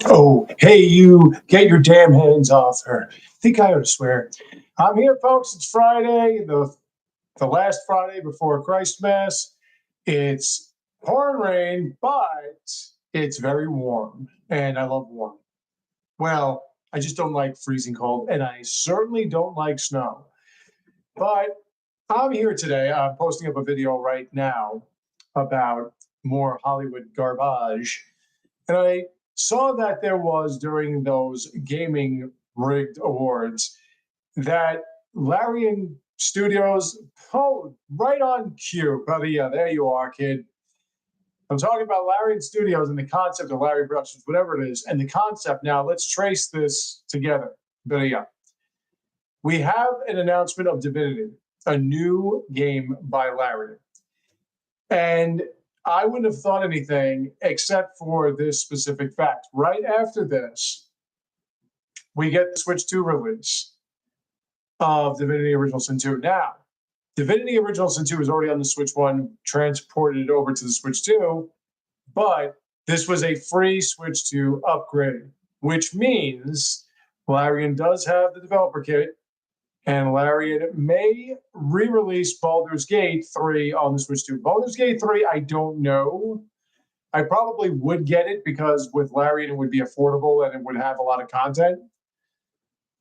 Oh, hey, you get your damn hands off her. Think I ought to swear. I'm here, folks. It's Friday, the last Friday before Christ Mass. It's pouring rain, but it's very warm, and I love warm. Well, I just don't like freezing cold, and I certainly don't like snow. But I'm here today. I'm posting up a video right now about more Hollywood garbage. And I saw that there was during those gaming rigged awards that Larian Studios, oh, right on cue, buddy. Yeah, there you are, kid. I'm talking about Larian Studios and the concept of Larry Productions, whatever it is, and the concept. Now, let's trace this together. But yeah, we have an announcement of Divinity, a new game by Larian. And I wouldn't have thought anything except for this specific fact. Right after this, we get the Switch 2 release of Divinity Original Sin 2. Now, Divinity Original Sin 2 is already on the Switch 1, transported it over to the Switch 2, but this was a free Switch 2 upgrade, which means Larian does have the developer kit, and Larian may re-release Baldur's Gate 3 on the Switch 2. Baldur's Gate 3, I don't know. I probably would get it because with Larian, it would be affordable and it would have a lot of content.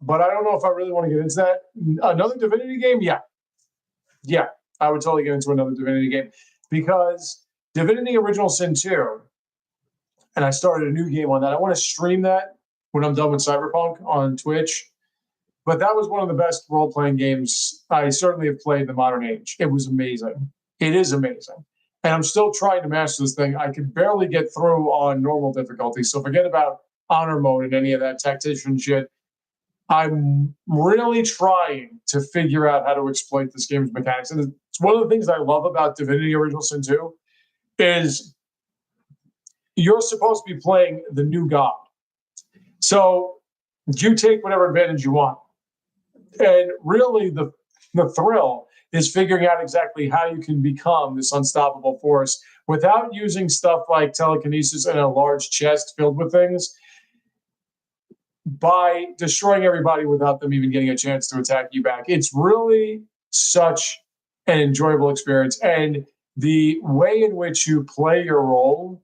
But I don't know if I really want to get into that. Another Divinity game? Yeah. Yeah, I would totally get into another Divinity game because Divinity Original Sin 2, and I started a new game on that. I want to stream that when I'm done with Cyberpunk on Twitch. But that was one of the best role-playing games I certainly have played in the modern age. It was amazing. It is amazing. And I'm still trying to master this thing. I could barely get through on normal difficulty. So forget about honor mode and any of that tactician shit. I'm really trying to figure out how to exploit this game's mechanics. And it's one of the things I love about Divinity Original Sin 2 is you're supposed to be playing the new god. So you take whatever advantage you want. And really the thrill is figuring out exactly how you can become this unstoppable force without using stuff like telekinesis and a large chest filled with things, by destroying everybody without them even getting a chance to attack you back. It's really such an enjoyable experience. And the way in which you play your role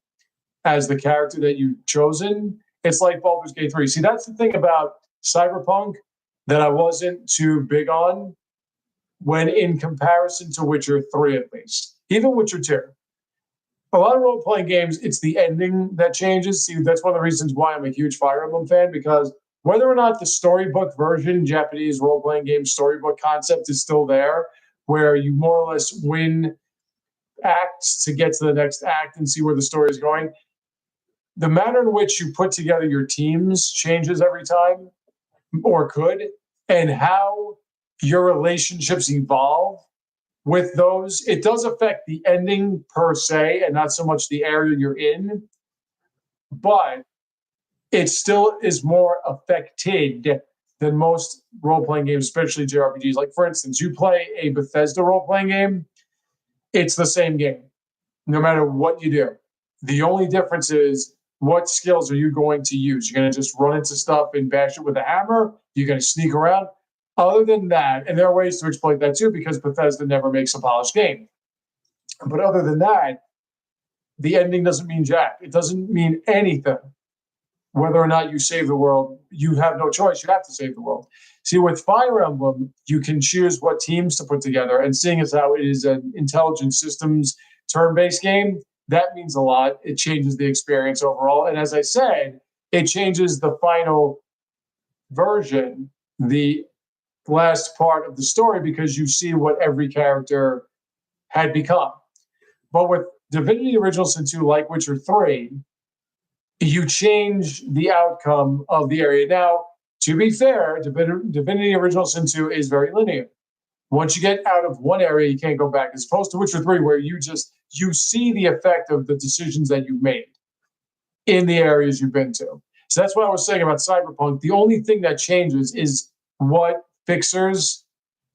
as the character that you've chosen, it's like Baldur's Gate 3. See, that's the thing about Cyberpunk that I wasn't too big on when in comparison to Witcher 3, at least. Even Witcher 2. A lot of role-playing games, it's the ending that changes. See, that's one of the reasons why I'm a huge Fire Emblem fan, because whether or not the storybook version, Japanese role-playing game storybook concept is still there, where you more or less win acts to get to the next act and see where the story is going, the manner in which you put together your teams changes every time, or could, and how your relationships evolve with those. It does affect the ending per se and not so much the area you're in, but it still is more affected than most role-playing games, especially JRPGs. Like, for instance, you play a Bethesda role-playing game, it's the same game, no matter what you do. The only difference is what skills are you going to use? You're going to just run into stuff and bash it with a hammer? You're going to sneak around? Other than that, and there are ways to exploit that too, because Bethesda never makes a polished game. But other than that, the ending doesn't mean jack. It doesn't mean anything. Whether or not you save the world, you have no choice. You have to save the world. See, with Fire Emblem, you can choose what teams to put together. And seeing as how it is an intelligent systems turn-based game, that means a lot. It changes the experience overall. And as I said, it changes the final version, the last part of the story, because you see what every character had become. But with Divinity Original Sin 2, like Witcher 3, you change the outcome of the area. Now, to be fair, Divinity Original Sin 2 is very linear. Once you get out of one area, you can't go back, as opposed to Witcher 3, where you see the effect of the decisions that you've made in the areas you've been to. So that's what I was saying about Cyberpunk. The only thing that changes is what fixers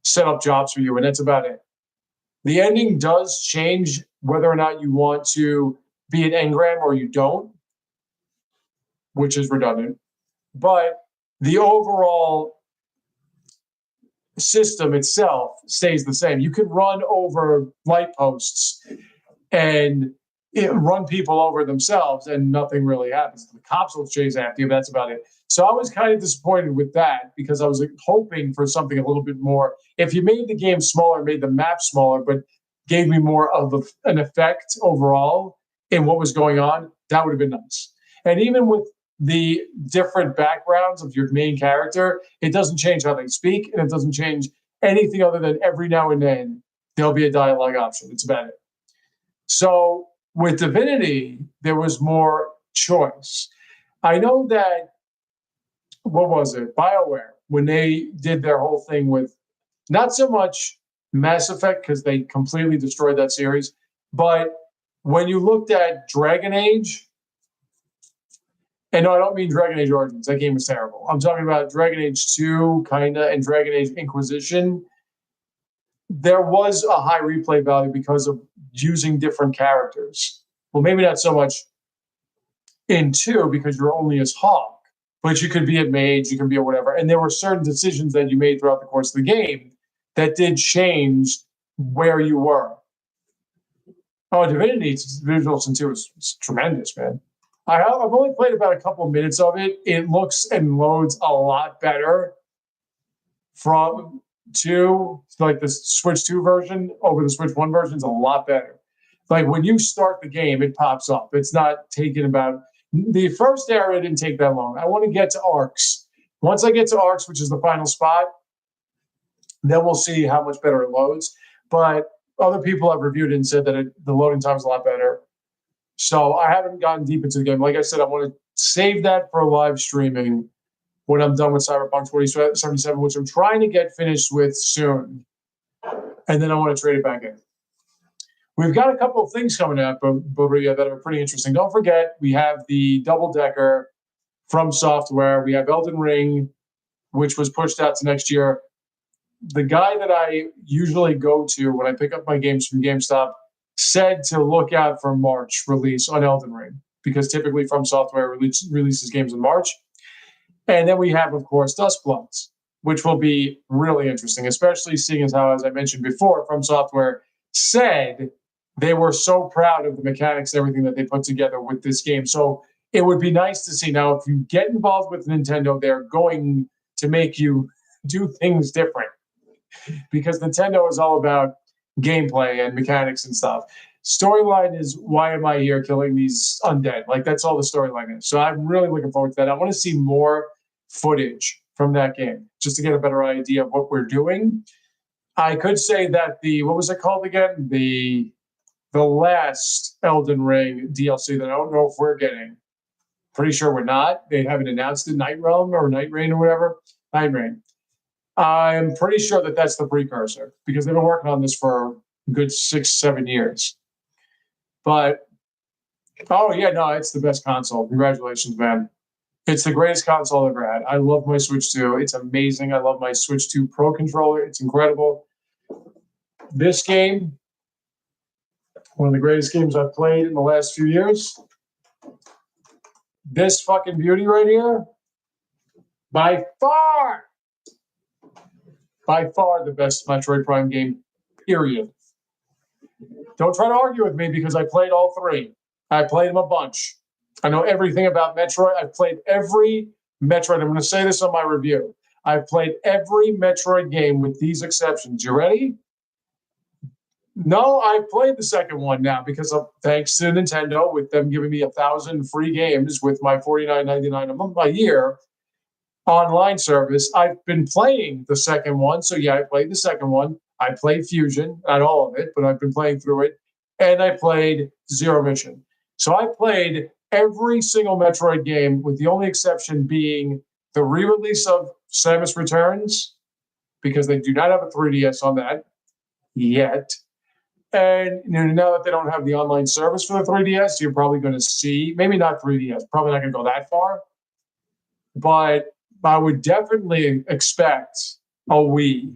set up jobs for you, and that's about it. The ending does change whether or not you want to be an engram or you don't. which is redundant. But the overall system itself stays the same. You can run over light posts and run people over themselves, and nothing really happens. The cops will chase after you, but that's about it. So I was kind of disappointed with that because I was hoping for something a little bit more. If you made the game smaller, made the map smaller, but gave me more of an effect overall in what was going on, that would have been nice. And even with the different backgrounds of your main character, it doesn't change how they speak, and it doesn't change anything other than every now and then there'll be a dialogue option. It's about it. So with Divinity, there was more choice. I know that, what was it? BioWare, when they did their whole thing with not so much Mass Effect, because they completely destroyed that series, but when you looked at Dragon Age, and no, I don't mean Dragon Age Origins. That game was terrible. I'm talking about Dragon Age 2, kinda, and Dragon Age Inquisition. There was a high replay value because of using different characters. Well, maybe not so much in 2 because you're only as Hawk, but you could be a mage, you can be a whatever. And there were certain decisions that you made throughout the course of the game that did change where you were. Oh, Divinity Original Sin 2 is tremendous, man. I've only played about a couple of minutes of it. It looks and loads a lot better from 2, like the Switch 2 version over the Switch 1 version is a lot better. Like when you start the game, it pops up. It's not taking about the first area didn't take that long. I want to get to Arcs. Once I get to Arcs, which is the final spot, then we'll see how much better it loads. But other people have reviewed it and said that the loading time is a lot better. So I haven't gotten deep into the game. Like I said, I want to save that for live streaming when I'm done with Cyberpunk 2077, which I'm trying to get finished with soon. And then I want to trade it back in. We've got a couple of things coming up, but that are pretty interesting. Don't forget, we have the double-decker from Software. We have Elden Ring, which was pushed out to next year. The guy that I usually go to when I pick up my games from GameStop said to look out for March release on Elden Ring, because typically From Software releases games in March. And then we have, of course, Duskbloods, which will be really interesting, especially seeing as how, as I mentioned before, From Software said they were so proud of the mechanics and everything that they put together with this game. So it would be nice to see. Now, if you get involved with Nintendo, they're going to make you do things different, because Nintendo is all about gameplay and mechanics and stuff. Storyline is, why am I here killing these undead? Like, that's all the storyline is. So I'm really looking forward to that. I want to see more footage from that game just to get a better idea of what we're doing. I could say that what was it called again? The last Elden Ring DLC that I don't know if we're getting. Pretty sure we're not. They haven't announced it. Night Realm or Night Rain or whatever. Night Rain. I'm pretty sure that that's the precursor, because they've been working on this for a good 6-7 years. But, oh yeah, no, it's the best console. Congratulations, man. It's the greatest console I've ever had. I love my Switch 2. It's amazing. I love my Switch 2 Pro controller. It's incredible. This game, one of the greatest games I've played in the last few years. This fucking beauty right here, by far the best Metroid Prime game, period. Don't try to argue with me, because I played all 3. I played them a bunch. I know everything about Metroid. I've played every Metroid. I'm going to say this on my review. I've played every Metroid game with these exceptions. You ready? No, I played the second one now because of, thanks to Nintendo, with them giving me 1,000 free games with my $49.99 a year online service. I've been playing the second one. So yeah, I played the second one. I played Fusion, not all of it, but I've been playing through it. And I played Zero Mission. So I played every single Metroid game, with the only exception being the re-release of Samus Returns, because they do not have a 3DS on that yet. And now that they don't have the online service for the 3DS, you're probably going to see, maybe not 3DS, probably not going to go that far, but I would definitely expect a Wii.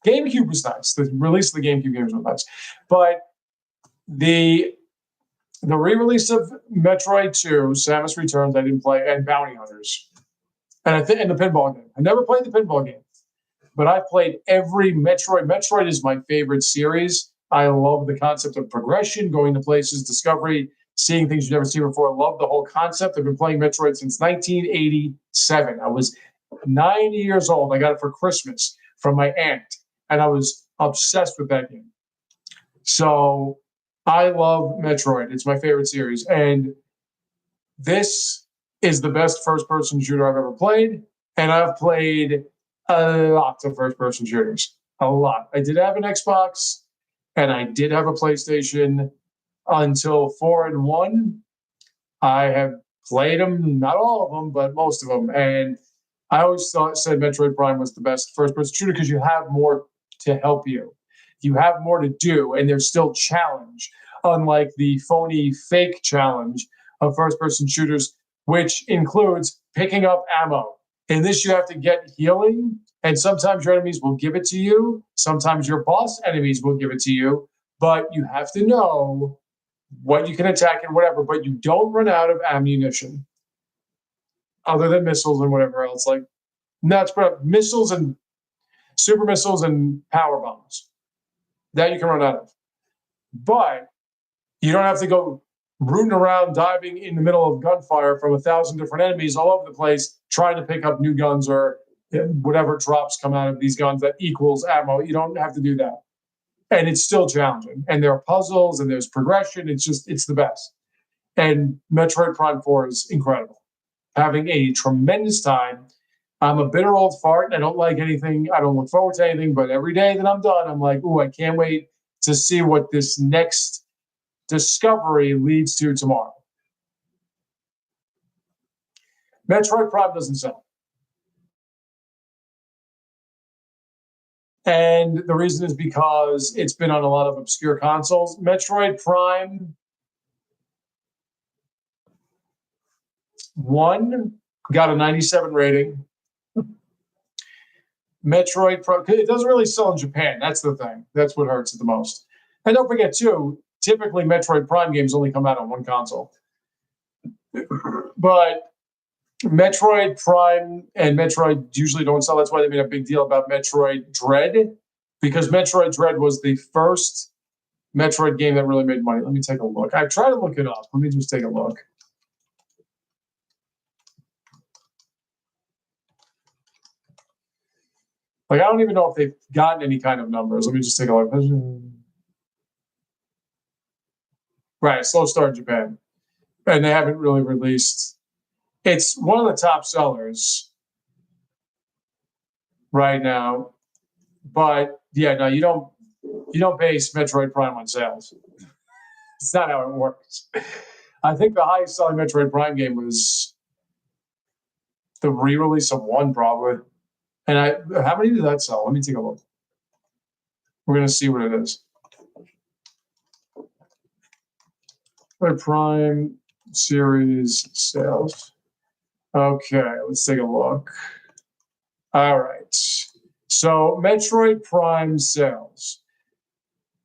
GameCube was nice. The release of the GameCube games was nice. But the The re-release of Metroid 2, Samus Returns, I didn't play, and Bounty Hunters. And I think in the pinball game. I never played the pinball game, but I played every Metroid. Metroid is my favorite series. I love the concept of progression, going to places, discovery, seeing things you've never seen before. I love the whole concept. I've been playing Metroid since 1987. I was 9 years old. I got it for Christmas from my aunt, and I was obsessed with that game. So I love Metroid. It's my favorite series. And this is the best first-person shooter I've ever played. And I've played a lot of first-person shooters. A lot. I did have an Xbox, and I did have a PlayStation until 4 and 1. I have played them, not all of them, but most of them. And I always said Metroid Prime was the best first-person shooter because you have more to help you. You have more to do, and there's still challenge, unlike the phony fake challenge of first-person shooters, which includes picking up ammo. In this, you have to get healing, and sometimes your enemies will give it to you. Sometimes your boss enemies will give it to you, but you have to know what you can attack and whatever, but you don't run out of ammunition other than missiles and whatever else. Like, that's missiles and super missiles and power bombs that you can run out of. But you don't have to go rooting around, diving in the middle of gunfire from 1,000 different enemies all over the place, trying to pick up new guns or whatever drops come out of these guns that equals ammo. You don't have to do that. And it's still challenging. And there are puzzles and there's progression. It's the best. And Metroid Prime 4 is incredible. Having a tremendous time. I'm a bitter old fart. I don't like anything. I don't look forward to anything. But every day that I'm done, I'm like, ooh, I can't wait to see what this next discovery leads to tomorrow. Metroid Prime doesn't sell. And the reason is because it's been on a lot of obscure consoles. Metroid Prime 1 got a 97 rating. Metroid Prime, it doesn't really sell in Japan. That's the thing. That's what hurts it the most. And don't forget, too, typically Metroid Prime games only come out on one console. But Metroid Prime and Metroid usually don't sell. That's why they made a big deal about Metroid Dread, because Metroid Dread was the first Metroid game that really made money. Let me take a look. I've tried to look it up. Let me just take a look. Like, I don't even know if they've gotten any kind of numbers. Let me just take a look. Right, slow start in Japan. And they haven't really released. It's one of the top sellers right now. But yeah, no, you don't base Metroid Prime on sales. It's not how it works. I think the highest selling Metroid Prime game was the re-release of 1, probably. And how many did that sell? Let me take a look. We're going to see what it is. Metroid Prime series sales. Okay, let's take a look. All right. So Metroid Prime sales.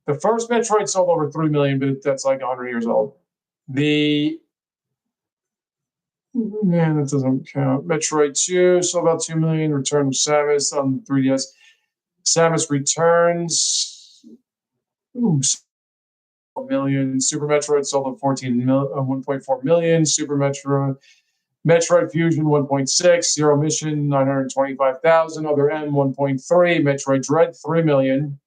The first Metroid sold over 3 million, but that's like 100 years old. That doesn't count. Metroid 2 sold about 2 million. Return of Samus on 3DS. Samus Returns. Oops. Million. Super Metroid sold at 1.4 million. Super Metroid Fusion 1.6, Zero Mission 925,000, Other M 1.3, Metroid Dread 3 million.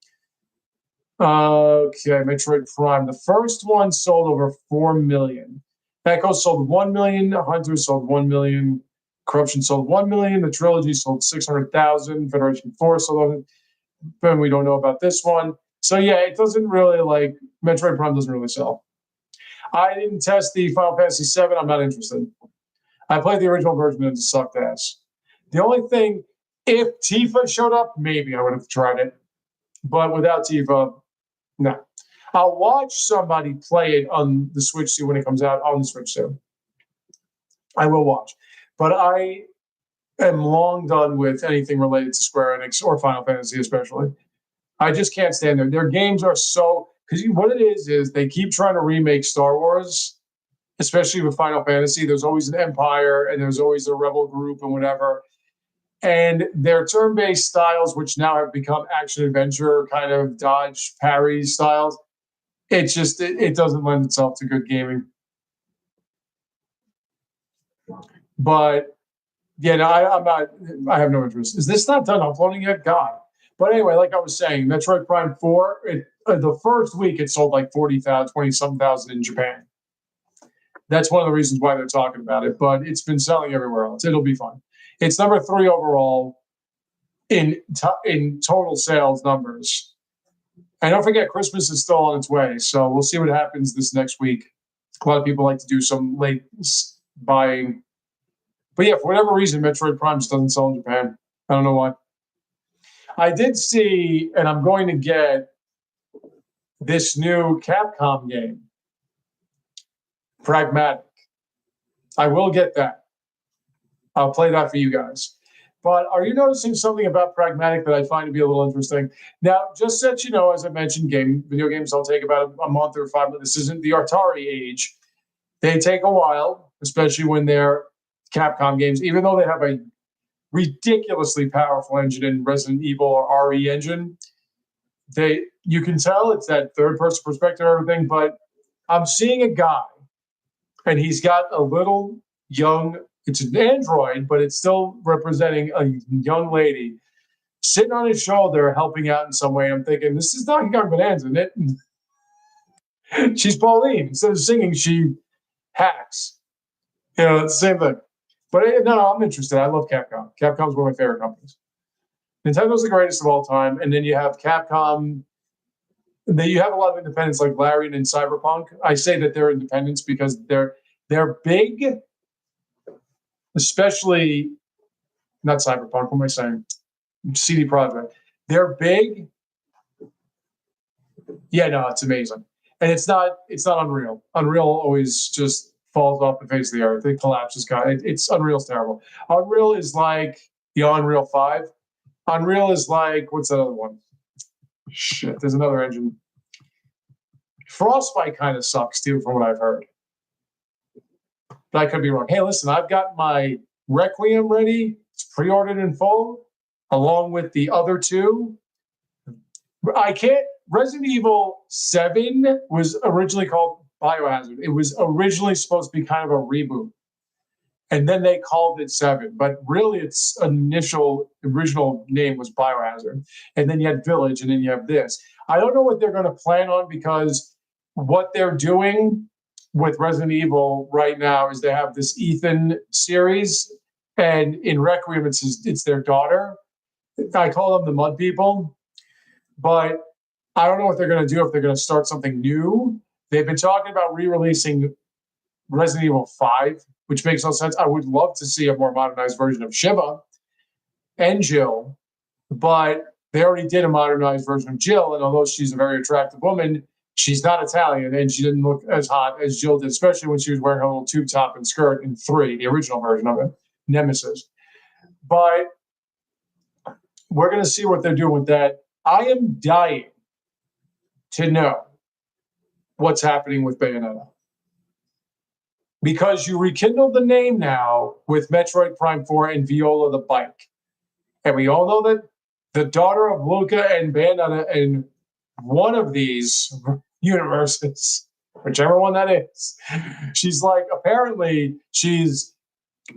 Okay, Metroid Prime. The first one sold over 4 million. Echo sold 1 million. Hunter sold 1 million. Corruption sold 1 million. The trilogy sold 600,000. Federation 4 sold, and we don't know about this one. So yeah, it doesn't really Metroid Prime doesn't really sell. I didn't test the Final Fantasy VII. I'm not interested. I played the original version and it sucked ass. The only thing, if Tifa showed up, maybe I would have tried it. But without Tifa, no. I'll watch somebody play it on the Switch 2 when it comes out on the Switch 2. I will watch. But I am long done with anything related to Square Enix or Final Fantasy especially. I just can't stand them. Their games are so... because what it is they keep trying to remake Star Wars, especially with Final Fantasy. There's always an Empire and there's always a rebel group and whatever. And their turn-based styles, which now have become action-adventure kind of dodge parry styles, it doesn't lend itself to good gaming. But yeah, no, I'm not. I have no interest. Is this not done uploading yet? God. But anyway, like I was saying, Metroid Prime 4, the first week it sold like 40,000, 20-something thousand in Japan. That's one of the reasons why they're talking about it, but it's been selling everywhere else. It'll be fun. It's number 3 overall in total sales numbers. And don't forget, Christmas is still on its way, so we'll see what happens this next week. A lot of people like to do some late buying. But yeah, for whatever reason, Metroid Prime just doesn't sell in Japan. I don't know why. I did see, and I'm going to get this new Capcom game, Pragmatic. I will get that. I'll play that for you guys. But are you noticing something about Pragmatic that I find to be a little interesting? Now, just so you know, as I mentioned, video games don't take about a month or 5 months. This isn't the Atari age. They take a while, especially when they're Capcom games, even though they have a ridiculously powerful engine in Resident Evil or RE engine. You can tell it's that third-person perspective and everything, but I'm seeing a guy, and he's got a little young, it's an android, but it's still representing a young lady sitting on his shoulder, helping out in some way. I'm thinking, this is Donkey Kong Bonanza, isn't it? She's Pauline. Instead of singing, she hacks. It's the same thing. But no, I'm interested. I love Capcom. Capcom's one of my favorite companies. Nintendo's the greatest of all time. And then you have Capcom. Then you have a lot of independents like Larian and Cyberpunk. I say that they're independents because they're big, especially not Cyberpunk. What am I saying? CD Projekt. They're big. Yeah, no, it's amazing. And it's not Unreal. Unreal always just falls off the face of the earth. It collapses. It's Unreal's terrible. Unreal is like Unreal 5. Unreal is like, what's that other one? Shit, there's another engine. Frostbite kind of sucks too, from what I've heard. But I could be wrong. Hey, listen, I've got my Requiem ready. It's pre-ordered in full, along with the other 2. Resident Evil 7 was originally called Biohazard. It was originally supposed to be kind of a reboot. And then they called it 7. But really, its original name was Biohazard. And then you had Village, and then you have this. I don't know what they're going to plan on, because what they're doing with Resident Evil right now is they have this Ethan series. And in Requiem, it's their daughter. I call them the Mud People. But I don't know what they're going to do, if they're going to start something new. They've been talking about re-releasing Resident Evil 5, which makes no sense. I would love to see a more modernized version of Shiva and Jill, but they already did a modernized version of Jill, and although she's a very attractive woman, she's not Italian, and she didn't look as hot as Jill did, especially when she was wearing her little tube top and skirt in 3, the original version of it, Nemesis. But we're going to see what they're doing with that. I am dying to know what's happening with Bayonetta, because you rekindled the name now with Metroid Prime 4 and Viola the bike. And we all know that the daughter of Luca and Bayonetta in one of these universes, whichever one that is, she's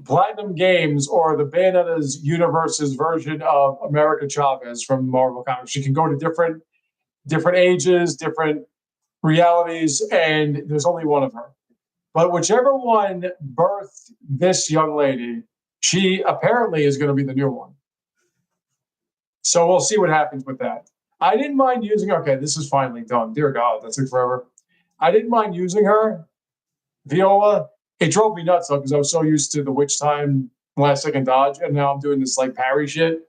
Platinum Games or the Bayonetta's universe's version of America Chavez from Marvel Comics. She can go to different ages, different realities, and there's only one of her. But whichever one birthed this young lady, she apparently is going to be the new one. So we'll see what happens with that. I didn't mind using, okay, this is finally done. Dear God, that took forever. I didn't mind using her, Viola. It drove me nuts, though, because I was so used to the witch time, last second dodge, and now I'm doing this like parry shit.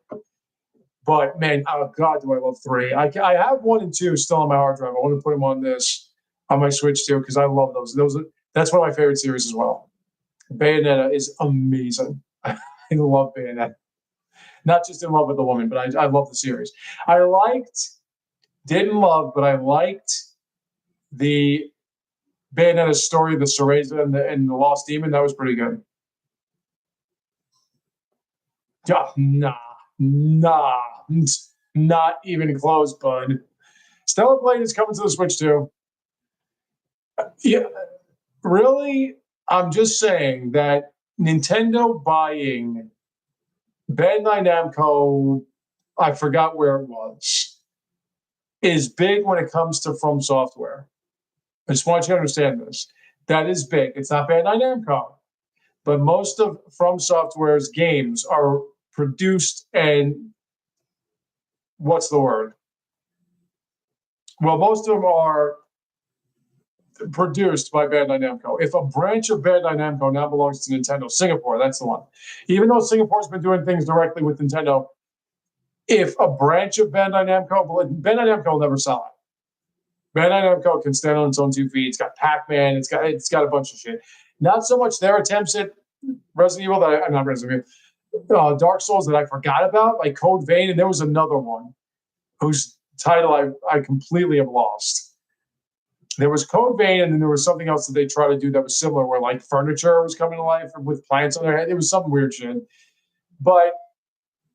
But man, oh God, do I love 3. I have 1 and 2 still on my hard drive. I want to put them on my Switch too, because I love those. That's one of my favorite series as well. Bayonetta is amazing. I love Bayonetta. Not just in love with the woman, but I love the series. I liked the Bayonetta story, the Cereza and the Lost Demon, that was pretty good. Nah, not even close, bud. Stellar Blade is coming to the Switch too. Yeah, really? I'm just saying that Nintendo buying Bandai Namco, I forgot where it was, is big when it comes to From Software. I just want you to understand this. That is big. It's not Bandai Namco, but most of From Software's games are produced and what's the word? Well, most of them are produced by Bandai Namco. If a branch of Bandai Namco now belongs to Nintendo, Singapore, that's the one. Even though Singapore's been doing things directly with Nintendo, if a branch of Bandai Namco, Bandai Namco will never sell it. Bandai Namco can stand on its own 2 feet. It's got Pac-Man. It's got a bunch of shit. Not so much their attempts at Resident Evil that I'm not Resident Evil, Dark Souls that I forgot about, like Code Vein, and there was another one whose title I completely have lost. There was Code Vein, and then there was something else that they tried to do that was similar, where like furniture was coming to life with plants on their head. It was some weird shit. But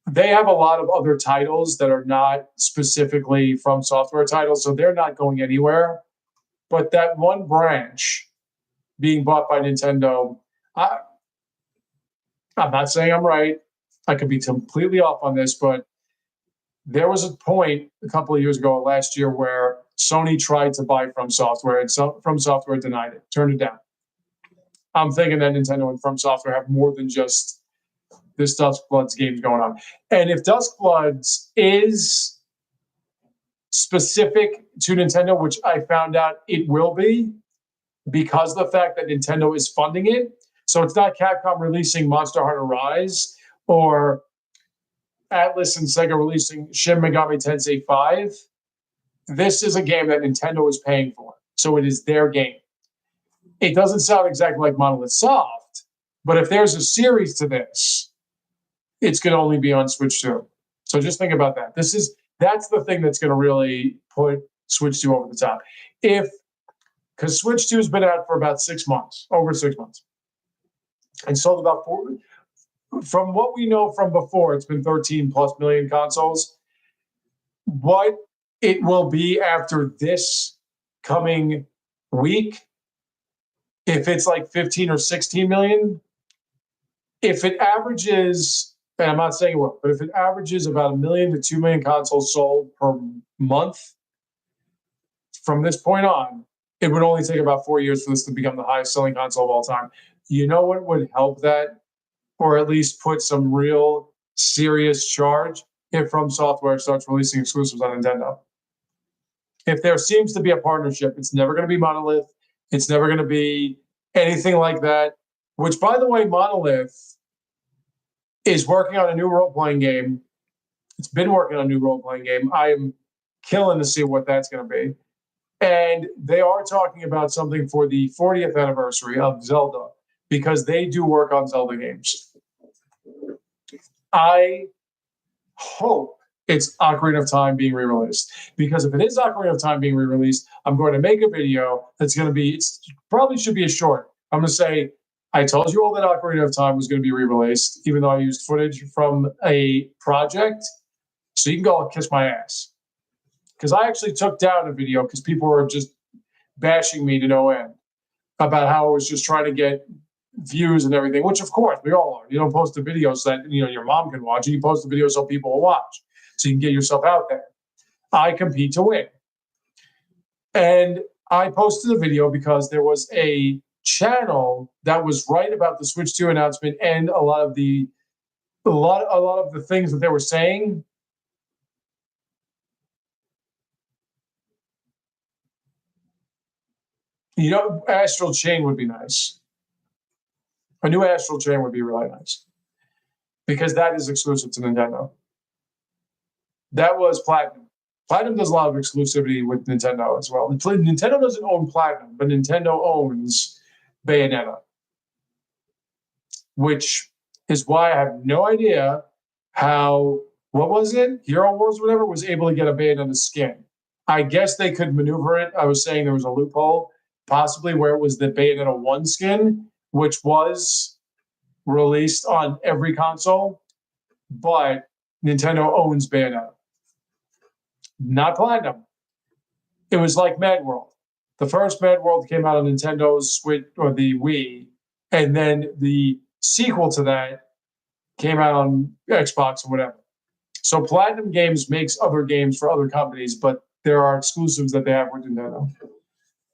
they have a lot of other titles that are not specifically From Software titles, so they're not going anywhere. But that one branch being bought by Nintendo, I'm not saying I'm right. I could be completely off on this, but there was a point a couple of years ago, last year, where Sony tried to buy From Software, and From Software denied it, turned it down. I'm thinking that Nintendo and From Software have more than just this Dusk Bloods games going on. And if Dusk Bloods is specific to Nintendo, which I found out it will be because of the fact that Nintendo is funding it. So it's not Capcom releasing Monster Hunter Rise or Atlas and Sega releasing Shin Megami Tensei 5. This is a game that Nintendo is paying for. So it is their game. It doesn't sound exactly like Monolith Soft, but if there's a series to this, it's going to only be on Switch 2. So just think about that. That's the thing that's going to really put Switch 2 over the top. Because Switch 2 has been out for about 6 months, over 6 months, and sold about 4. From what we know from before, it's been 13 plus million consoles. What it will be after this coming week, if it's like 15 or 16 million, if it averages, and I'm not saying it will, but if it averages about 1 million to 2 million consoles sold per month, from this point on, it would only take about 4 years for this to become the highest selling console of all time. You know what would help that, or at least put some real serious charge, if From Software starts releasing exclusives on Nintendo? If there seems to be a partnership, it's never going to be Monolith. It's never going to be anything like that, which, by the way, Monolith is working on a new role-playing game. It's been working on a new role-playing game. I am killing to see what that's going to be. And they are talking about something for the 40th anniversary of Zelda, because they do work on Zelda games. I hope it's Ocarina of Time being re-released, because if it is Ocarina of Time being re-released, I'm going to make a video that's going to be, it probably should be a short. I'm going to say, I told you all that Ocarina of Time was going to be re-released, even though I used footage from a project. So you can go kiss my ass. Because I actually took down a video because people were just bashing me to no end about how I was just trying to get views and everything, which of course we all are. You don't post the videos that your mom can watch, and you post the videos so people will watch, so you can get yourself out there. I compete to win. And I posted a video because there was a channel that was right about the Switch 2 announcement, and a lot of the things that they were saying. Astral Chain would be nice. A new Astral Chain would be really nice, because that is exclusive to Nintendo. That was Platinum. Platinum does a lot of exclusivity with Nintendo as well. Nintendo doesn't own Platinum, but Nintendo owns Bayonetta, which is why I have no idea how, what was it? Hero Wars, whatever, was able to get a Bayonetta skin. I guess they could maneuver it. I was saying there was a loophole, possibly where it was the Bayonetta 1 skin, which was released on every console, but Nintendo owns Bayonetta, not Platinum. It was like Mad World. The first Mad World came out on Nintendo's Switch or the Wii, and then the sequel to that came out on Xbox or whatever. So Platinum Games makes other games for other companies, but there are exclusives that they have with Nintendo.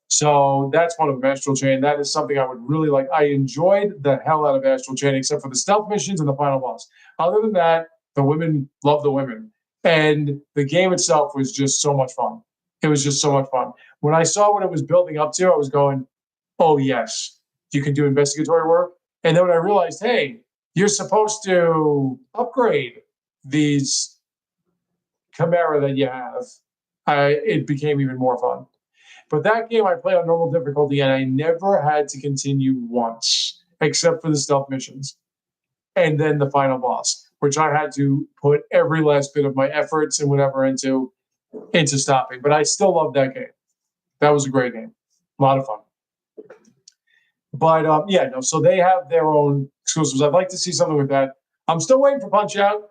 So that's one of them, Astral Chain. That is something I would really like. I enjoyed the hell out of Astral Chain, except for the stealth missions and the final boss. Other than that, the women love the women. And the game itself was just so much fun. It was just so much fun. When I saw what it was building up to, I was going, oh, yes, you can do investigatory work. And then when I realized, hey, you're supposed to upgrade these Chimera that you have, it became even more fun. But that game I play on normal difficulty, and I never had to continue once, except for the stealth missions. And then the final boss, which I had to put every last bit of my efforts and whatever into stopping. But I still love that game. That was a great game. A lot of fun. But yeah, no, so they have their own exclusives. I'd like to see something with that. I'm still waiting for Punch Out.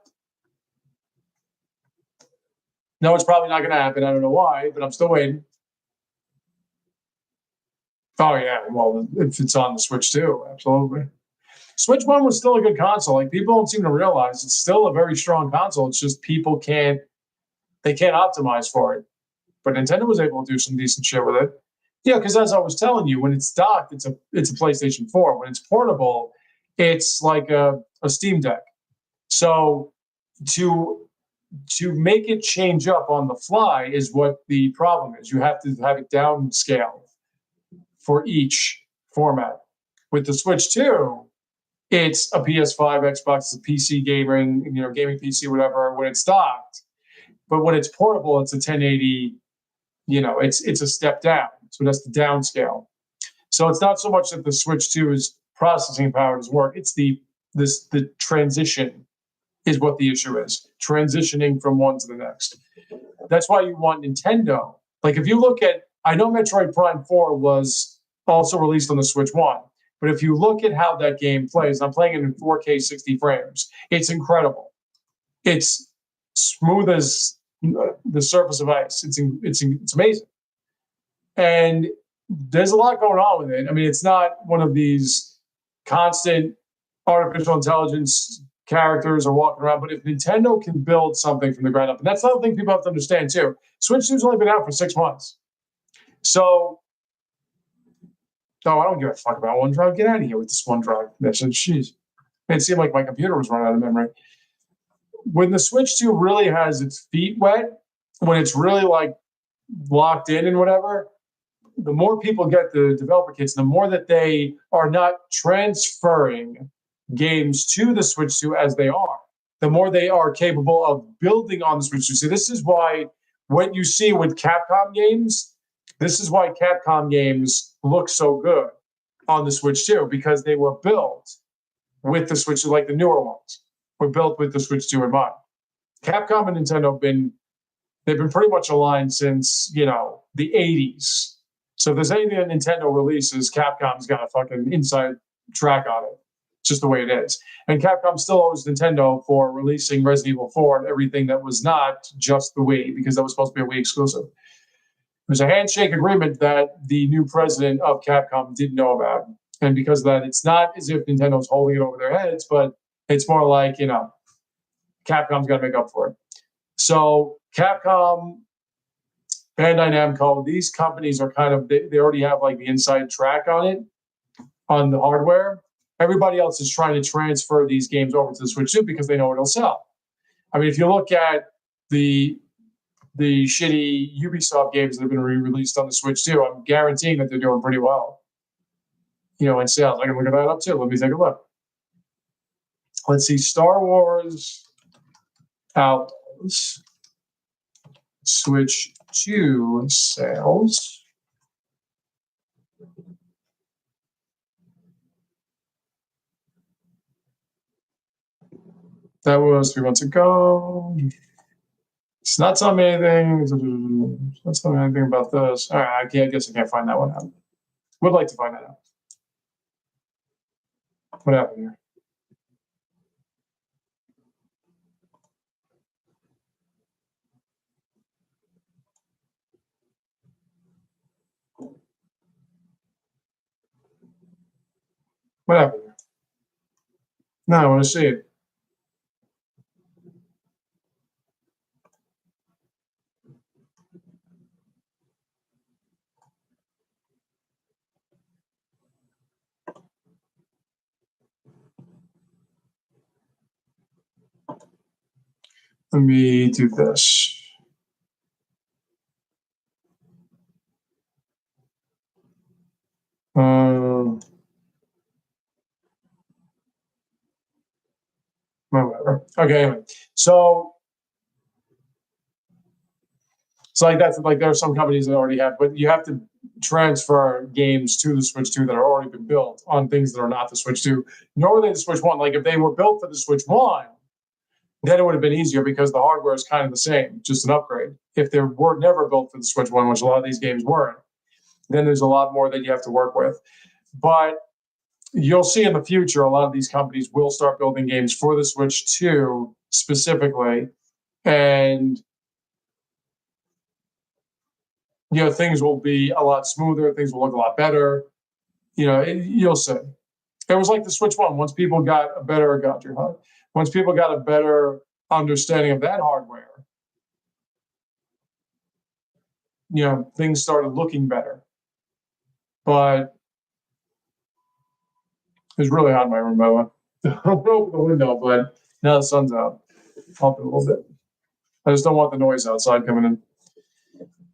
No, it's probably not going to happen. I don't know why, but I'm still waiting. Oh, yeah. Well, if it's on the Switch too, absolutely. Switch 1 was still a good console. Like, people don't seem to realize it's still a very strong console. It's just people can't optimize for it. But Nintendo was able to do some decent shit with it. Yeah, because as I was telling you, when it's docked, it's a PlayStation 4. When it's portable, it's like a Steam Deck. So to make it change up on the fly is what the problem is. You have to have it downscale for each format. With the Switch 2, it's a PS5, Xbox, it's a PC gaming, gaming PC, whatever, when it's docked. But when it's portable, it's a 1080, it's a step down. So that's the downscale. So it's not so much that the Switch 2's processing power doesn't work. It's the transition is what the issue is. Transitioning from one to the next. That's why you want Nintendo. Like, if you look at, I know Metroid Prime 4 was also released on the Switch 1, but if you look at how that game plays, I'm playing it in 4K 60 frames. It's incredible. It's smooth as the surface of ice. It's amazing. And there's a lot going on with it. I mean, it's not one of these constant artificial intelligence characters are walking around, but if Nintendo can build something from the ground up, and that's another thing people have to understand too. Switch 2's only been out for 6 months. So, I don't give a fuck about OneDrive. Get out of here with this OneDrive. I said, jeez. It seemed like my computer was running out of memory. When the Switch 2 really has its feet wet, when it's really like locked in and whatever, the more people get the developer kits, the more that they are not transferring games to the Switch 2 as they are, the more they are capable of building on the Switch 2. See, this is why what you see with Capcom games, this is why Capcom games look so good on the Switch 2, because they were built with the Switch 2, like the newer ones were built with the Switch 2 in mind. Capcom and Nintendo they've been pretty much aligned since, the 80s. So if there's anything that Nintendo releases, Capcom's got a fucking inside track on it. It's just the way it is. And Capcom still owes Nintendo for releasing Resident Evil 4 and everything that was not just the Wii, because that was supposed to be a Wii exclusive. There's a handshake agreement that the new president of Capcom didn't know about. And because of that, it's not as if Nintendo's holding it over their heads, but it's more like, Capcom's got to make up for it. So Capcom, Bandai Namco, these companies are kind of, they already have like the inside track on it, on the hardware. Everybody else is trying to transfer these games over to the Switch 2 because they know it'll sell. I mean, if you look at the shitty Ubisoft games that have been re-released on the Switch 2, I'm guaranteeing that they're doing pretty well, in sales. I can look at that up too. Let me take a look. Let's see, Star Wars Outlaws, Switch 2 sales. That was 3 months ago. It's not telling me anything. It's not telling me anything about this. All right, I guess I can't find that one out. Would like to find that out. What happened here? What happened here? No, I want to see it. Let me do this. Whatever. Okay, anyway. So like that's like there are some companies that already have, but you have to transfer games to the Switch 2 that are already been built on things that are not the Switch 2, nor are they the Switch 1. Like if they were built for the Switch 1, then it would have been easier because the hardware is kind of the same, just an upgrade. If they were never built for the Switch 1, which a lot of these games weren't, then there's a lot more that you have to work with. But you'll see in the future, a lot of these companies will start building games for the Switch 2 specifically. And things will be a lot smoother. Things will look a lot better. You'll see. It was like the Switch 1. Once people got a better understanding of that hardware, things started looking better. But it's really hot in my room, by the way. I'll open the window, but now the sun's out. Pump it a little bit. I just don't want the noise outside coming in.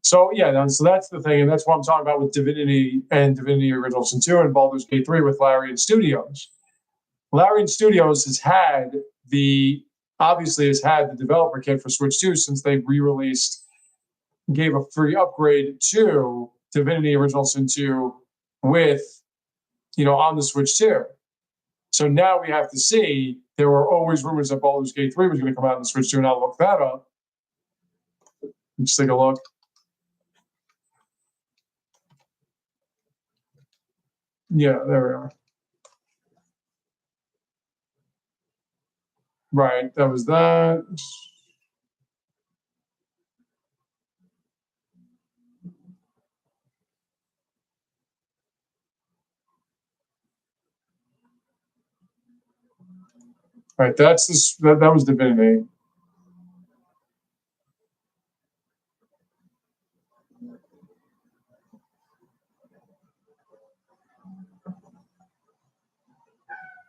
So so that's the thing, and that's what I'm talking about with Divinity and Divinity Original Sin 2 and Baldur's Gate 3 with Larian Studios. Larian Studios has had the developer kit for Switch 2 since they gave a free upgrade to Divinity Original Sin 2 with, on the Switch 2. So now we have to see. There were always rumors that Baldur's Gate 3 was going to come out on the Switch 2, and I'll look that up. Let's take a look. Yeah, there we are. Right, that was that. Right, that's this. That was Divinity.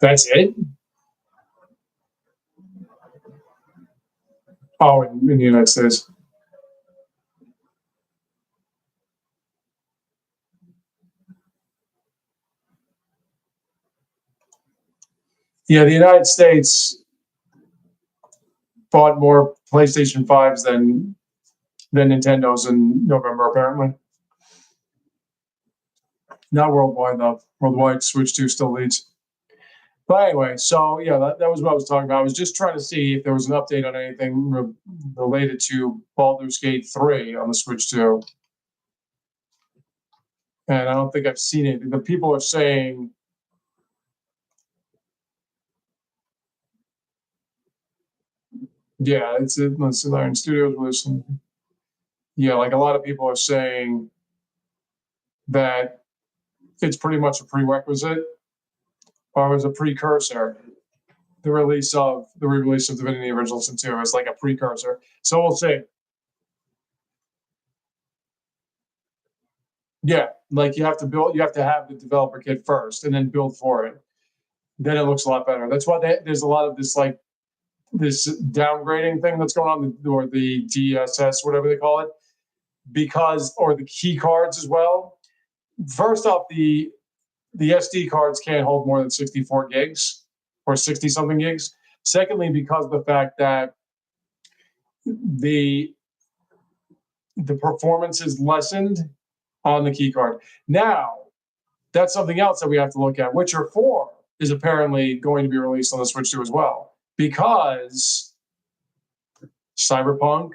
That's it. Oh, in the United States. Yeah, the United States bought more PlayStation 5s than Nintendo's in November, apparently. Not worldwide, though. Worldwide, Switch 2 still leads. But anyway, so that was what I was talking about. I was just trying to see if there was an update on anything related to Baldur's Gate 3 on the Switch 2. And I don't think I've seen it. The people are saying, it's Larian Studios listen. Yeah, like a lot of people are saying that it's pretty much a prerequisite or as a precursor. The release of Divinity Original Sin 2 is like a precursor. So we'll see. Yeah, like you have to have the developer kit first and then build for it. Then it looks a lot better. That's why there's a lot of this this downgrading thing that's going on, or the DSS, whatever they call it, or the key cards as well. First off, the SD cards can't hold more than 64 gigs or 60 something gigs. Secondly, because of the fact that the performance is lessened on the key card. Now, that's something else that we have to look at. Witcher 4 is apparently going to be released on the Switch 2 as well, because Cyberpunk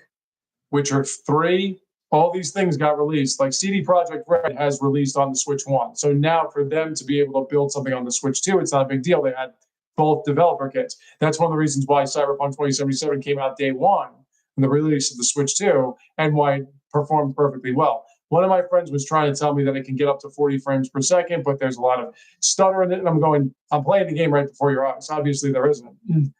Witcher 3, all these things got released. Like CD Projekt Red has released on the Switch 1. So now for them to be able to build something on the Switch 2, it's not a big deal. They had both developer kits. That's one of the reasons why Cyberpunk 2077 came out day one in the release of the Switch 2 and why it performed perfectly well. One of my friends was trying to tell me that it can get up to 40 frames per second, but there's a lot of stutter in it. And I'm going, I'm playing the game right before your eyes. Obviously, there isn't.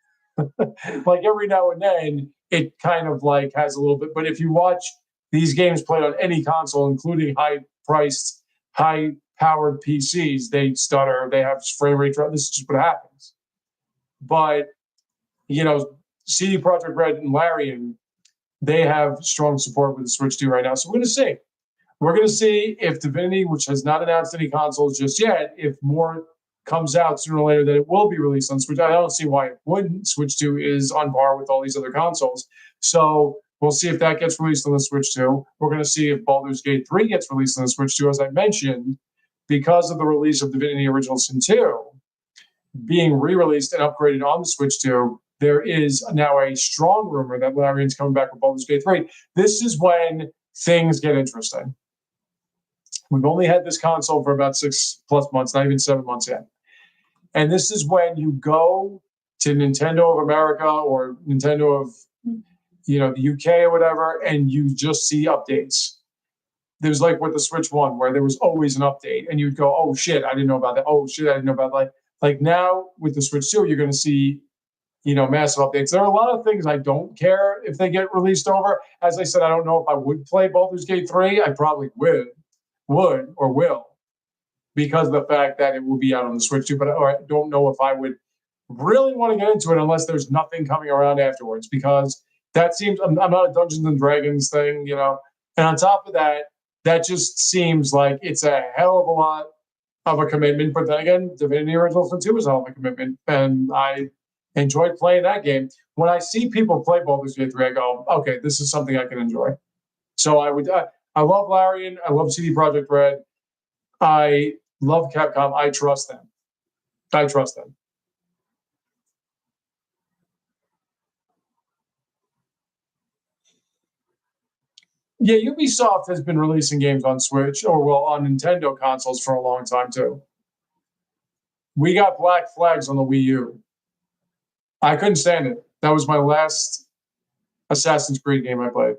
Like every now and then, it kind of like has a little bit. But if you watch these games played on any console, including high-priced, high-powered PCs, they stutter, they have frame rate drop. This is just what happens. But, you know, CD Projekt Red and Larian, they have strong support with the Switch 2 right now. So we're going to see. We're going to see if Divinity, which has not announced any consoles just yet, if more comes out sooner or later, that it will be released on Switch. I don't see why it wouldn't. Switch 2 is on par with all these other consoles. So we'll see if that gets released on the Switch 2. We're going to see if Baldur's Gate 3 gets released on the Switch 2, as I mentioned, because of the release of Divinity Original Sin 2 being re-released and upgraded on the Switch 2. There is now a strong rumor that Larian's coming back with Baldur's Gate 3. This is when things get interesting. We've only had this console for about 6+ months, not even 7 months yet. And this is when you go to Nintendo of America or Nintendo of, you know, the UK or whatever, and you just see updates. There's like with the Switch 1, where there was always an update, and you'd go, oh shit, I didn't know about that. Oh shit, I didn't know about that. Like now with the Switch 2, you're going to see, you know, massive updates. There are a lot of things I don't care if they get released over. As I said, I don't know if I would play Baldur's Gate 3. I probably would or will, because of the fact that it will be out on the Switch 2. But I don't know if I would really want to get into it unless there's nothing coming around afterwards, because that seems, I'm not a Dungeons and Dragons thing, you know. And on top of that, that just seems like it's a hell of a lot of a commitment. But then again, Divinity Original Sin 2 is a hell of a commitment, and I enjoyed playing that game. When I see people play Baldur's Gate 3, I go, okay, this is something I can enjoy. So I love Larian. I love CD Projekt Red. I love Capcom. I trust them. I trust them. Yeah, Ubisoft has been releasing games on Switch, or well, on Nintendo consoles for a long time too. We got Black Flags on the Wii U. I couldn't stand it. That was my last Assassin's Creed game I played.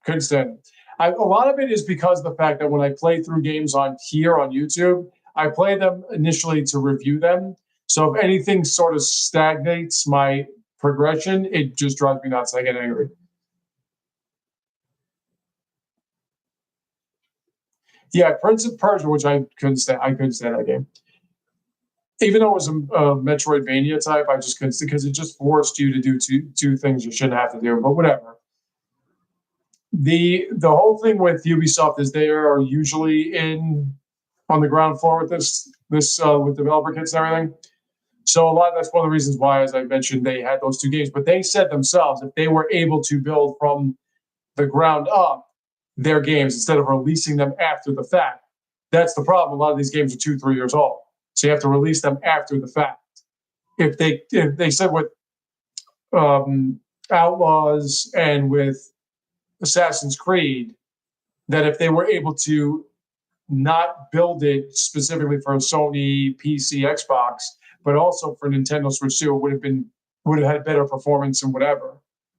Couldn't stand it. A lot of it is because of the fact that when I play through games on here on YouTube, I play them initially to review them. So if anything sort of stagnates my progression, it just drives me nuts. I get angry. Yeah, Prince of Persia, which I couldn't stand. I couldn't stand that game. Even though it was a Metroidvania type, I just couldn't, because it just forced you to do two things you shouldn't have to do. But whatever. The whole thing with Ubisoft is they are usually in on the ground floor with this with developer kits and everything. So a lot, that's one of the reasons why, as I mentioned, they had those two games. But they said themselves, if they were able to build from the ground up their games instead of releasing them after the fact, that's the problem. A lot of these games are 2-3 years old, so you have to release them after the fact. If they said with Outlaws and with Assassin's Creed, that if they were able to not build it specifically for Sony, PC, Xbox, but also for Nintendo Switch 2, it would have had better performance and whatever.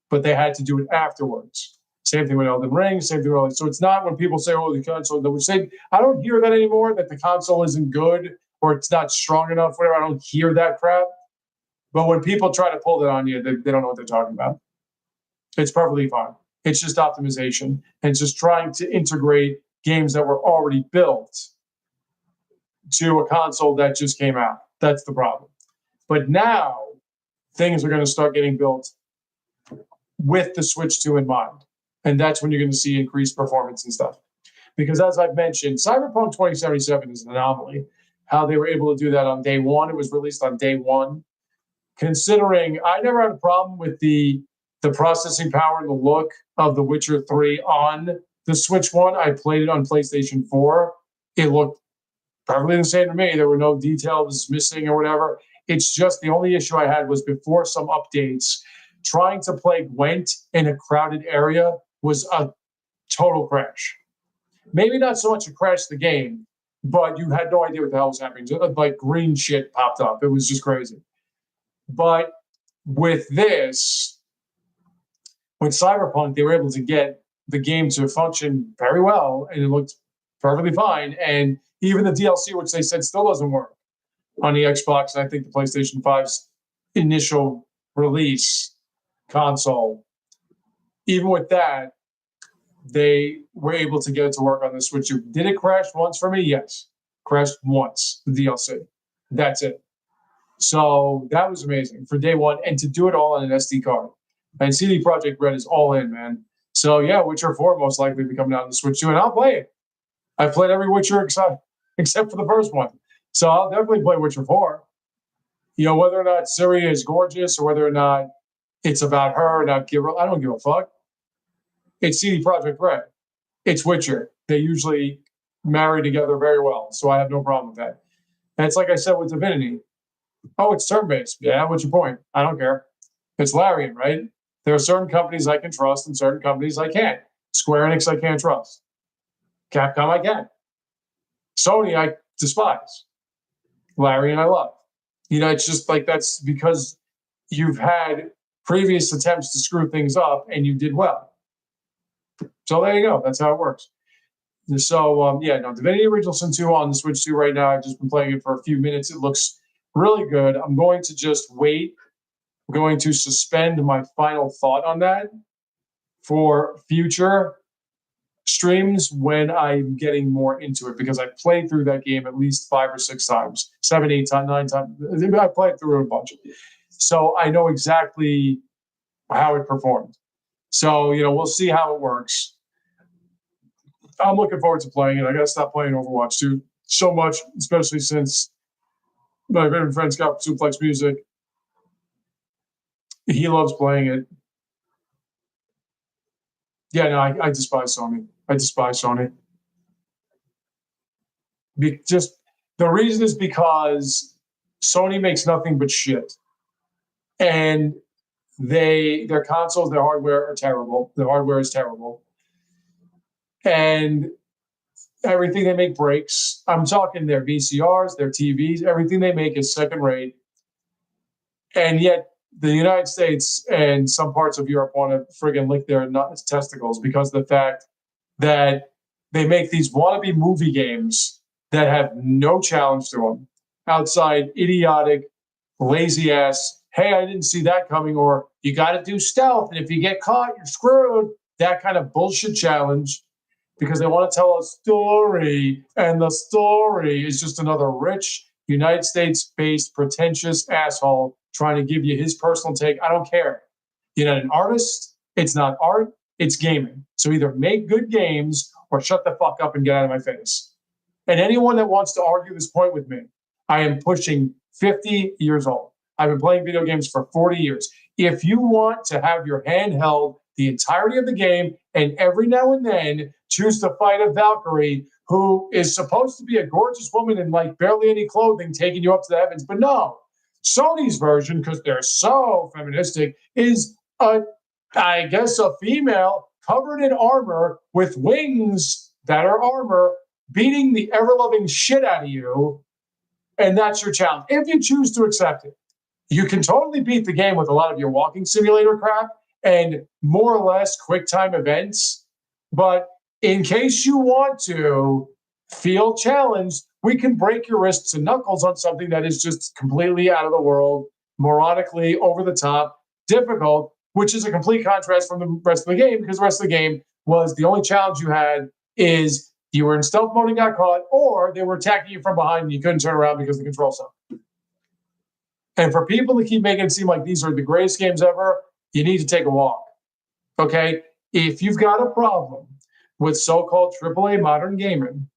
But they had to do it afterwards. Same thing with Elden Ring, same thing with all that. So it's not when people say, oh, the console, they would say, I don't hear that anymore, that the console isn't good or it's not strong enough, whatever. I don't hear that crap. But when people try to pull that on you, they don't know what they're talking about. It's perfectly fine. It's just optimization. And it's just trying to integrate games that were already built to a console that just came out. That's the problem. But now things are going to start getting built with the Switch 2 in mind. And that's when you're going to see increased performance and stuff. Because as I've mentioned, Cyberpunk 2077 is an anomaly. How they were able to do that on day one. It was released on day one. Considering I never had a problem with the processing power and the look of The Witcher 3 on the Switch 1. I played it on PlayStation 4. It looked perfectly the same to me. There were no details missing or whatever. It's just the only issue I had was before some updates, trying to play Gwent in a crowded area was a total crash. Maybe not so much to crash the game, but you had no idea what the hell was happening. Like green shit popped up. It was just crazy. But with this, with Cyberpunk, they were able to get the game to function very well, and it looked perfectly fine. And even the DLC, which they said still doesn't work on the Xbox, and I think the PlayStation 5's initial release console, even with that, they were able to get it to work on the Switch. Did it crash once for me? Yes. Crashed once, the DLC. That's it. So that was amazing for day one, and to do it all on an SD card. And CD Projekt Red is all in, man. So yeah, Witcher 4 most likely be coming out on the Switch too, and I'll play it. I've played every Witcher except for the first one. So I'll definitely play Witcher 4. You know, whether or not Ciri is gorgeous or whether or not it's about her, I don't give a fuck. It's CD Projekt Red. It's Witcher. They usually marry together very well, so I have no problem with that. And it's like I said with Divinity. Oh, it's turn-based. Yeah, what's your point? I don't care. It's Larian, right? There are certain companies I can trust and certain companies I can't. Square Enix I can't trust. Capcom I can. Sony I despise. Larian I love. You know, it's just like that's because you've had previous attempts to screw things up and you did well. So there you go. That's how it works. So, Divinity Original Sin 2 on the Switch 2 right now. I've just been playing it for a few minutes. It looks really good. I'm going to just wait. I'm going to suspend my final thought on that for future streams when I'm getting more into it, because I played through that game at least 5 or 6 times, 7, 8 times, 9 times. I played through it a bunch. So I know exactly how it performed. So, we'll see how it works. I'm looking forward to playing it. I got to stop playing Overwatch 2 so much, especially since my favorite friend Scott Suplex Music, he loves playing it. Yeah, no, I despise Sony. I despise Sony. Just the reason is because Sony makes nothing but shit, and their consoles, their hardware are terrible. The hardware is terrible, and everything they make breaks. I'm talking their VCRs, their TVs, everything they make is second rate. And yet the United States and some parts of Europe want to friggin' lick their testicles because of the fact that they make these wannabe movie games that have no challenge to them outside idiotic, lazy ass, hey, I didn't see that coming, or you got to do stealth, and if you get caught, you're screwed. That kind of bullshit challenge, because they want to tell a story, and the story is just another rich, United States-based, pretentious asshole trying to give you his personal take. I don't care. You're not an artist. It's not art. It's gaming. So either make good games or shut the fuck up and get out of my face. And anyone that wants to argue this point with me, I am pushing 50 years old. I've been playing video games for 40 years. If you want to have your hand held the entirety of the game and every now and then choose to fight a Valkyrie who is supposed to be a gorgeous woman in like barely any clothing taking you up to the heavens, but no, Sony's version, because they're so feministic, is I guess a female covered in armor with wings that are armor beating the ever-loving shit out of you, and that's your challenge. If you choose to accept it, you can totally beat the game with a lot of your walking simulator crap and more or less quick time events. But in case you want to feel challenged, we can break your wrists and knuckles on something that is just completely out of the world, moronically over the top, difficult, which is a complete contrast from the rest of the game, because the rest of the game was the only challenge you had is you were in stealth mode and got caught, or they were attacking you from behind and you couldn't turn around because the control sucked. And for people to keep making it seem like these are the greatest games ever, you need to take a walk. Okay? If you've got a problem with so-called AAA modern gaming,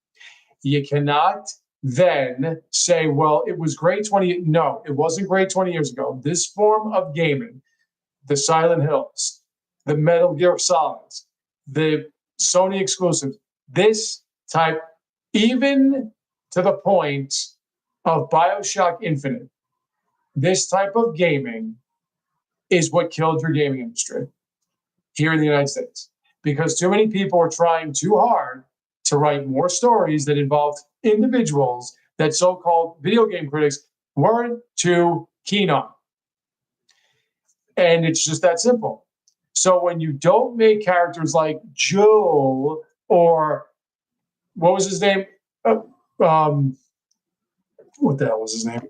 you cannot then say, well, it was great 20. No, it wasn't great 20 years ago. This form of gaming, the Silent Hills, the Metal Gear Solids, the Sony exclusives, this type, even to the point of BioShock Infinite, this type of gaming is what killed your gaming industry here in the United States, because too many people are trying too hard to write more stories that involved individuals that so-called video game critics weren't too keen on. And it's just that simple. So when you don't make characters like Joe or what was his name? What the hell was his name?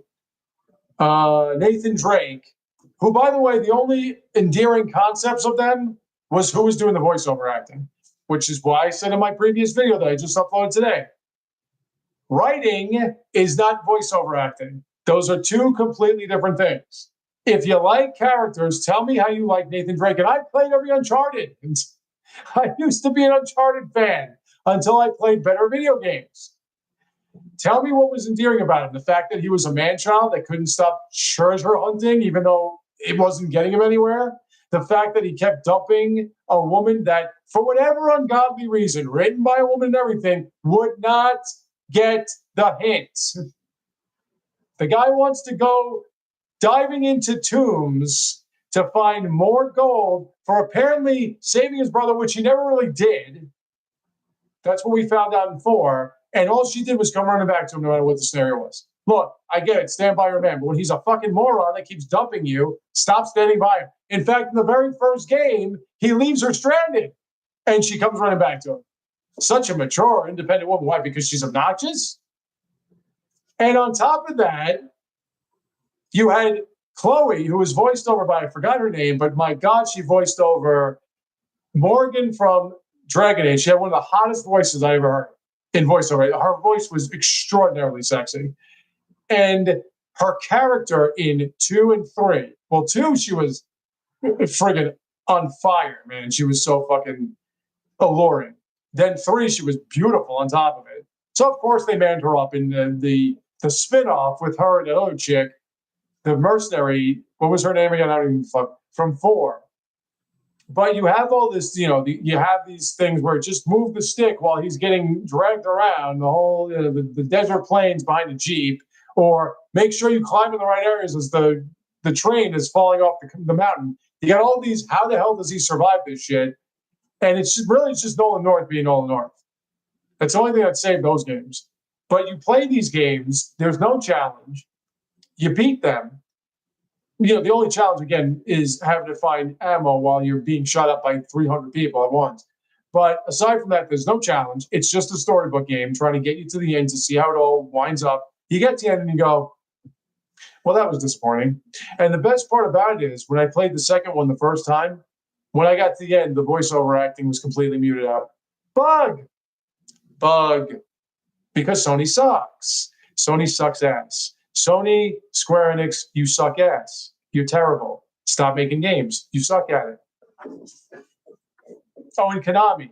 Nathan Drake, who, by the way, the only endearing concepts of them was who was doing the voiceover acting, which is why I said in my previous video that I just uploaded today, writing is not voiceover acting. Those are two completely different things. If you like characters, tell me how you like Nathan Drake. And I played every Uncharted. I used to be an Uncharted fan until I played better video games. Tell me what was endearing about him. The fact that he was a man-child that couldn't stop treasure hunting, even though it wasn't getting him anywhere. The fact that he kept dumping a woman that, for whatever ungodly reason, written by a woman and everything, would not get the hint. The guy wants to go diving into tombs to find more gold for apparently saving his brother, which he never really did. That's what we found out in 4. And all she did was come running back to him no matter what the scenario was. Look, I get it, stand by your man. But when he's a fucking moron that keeps dumping you, stop standing by him. In fact, in the very first game, he leaves her stranded. And she comes running back to him. Such a mature, independent woman. Why? Because she's obnoxious? And on top of that, you had Chloe, who was voiced over by, I forgot her name, but my God, she voiced over Morgan from Dragon Age. She had one of the hottest voices I ever heard in voiceover. Her voice was extraordinarily sexy. And her character in 2 and 3, well, 2, she was friggin' on fire, man. She was so fucking alluring. Then 3, she was beautiful on top of it. So, of course, they manned her up in the spin-off with her and the other chick, the mercenary. What was her name again? I don't even fuck. From 4. But you have all this, you have these things where just move the stick while he's getting dragged around the whole, the desert plains behind a Jeep, or make sure you climb in the right areas as the train is falling off the mountain. You got all these, how the hell does he survive this shit? And it's just Nolan North being Nolan North. That's the only thing that saved those games. But you play these games, there's no challenge. You beat them. The only challenge, again, is having to find ammo while you're being shot up by 300 people at once. But aside from that, there's no challenge. It's just a storybook game trying to get you to the end to see how it all winds up. You get to the end and you go, well, that was disappointing. And the best part about it is when I played the second one the first time, when I got to the end, the voiceover acting was completely muted out. Bug. Because Sony sucks. Sony sucks ass. Sony, Square Enix, you suck ass. You're terrible. Stop making games. You suck at it. Oh, and Konami.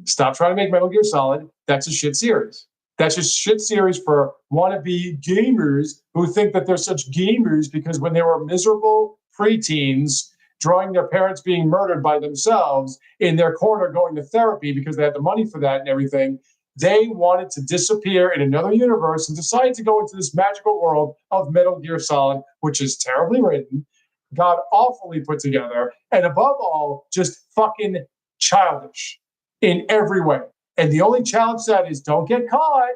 Stop trying to make Metal Gear Solid. That's a shit series. That's a shit series for wannabe gamers who think that they're such gamers because when they were miserable preteens drawing their parents being murdered by themselves in their corner going to therapy because they had the money for that and everything, they wanted to disappear in another universe and decided to go into this magical world of Metal Gear Solid, which is terribly written, god awfully put together, and above all, just fucking childish in every way. And the only challenge to that is don't get caught.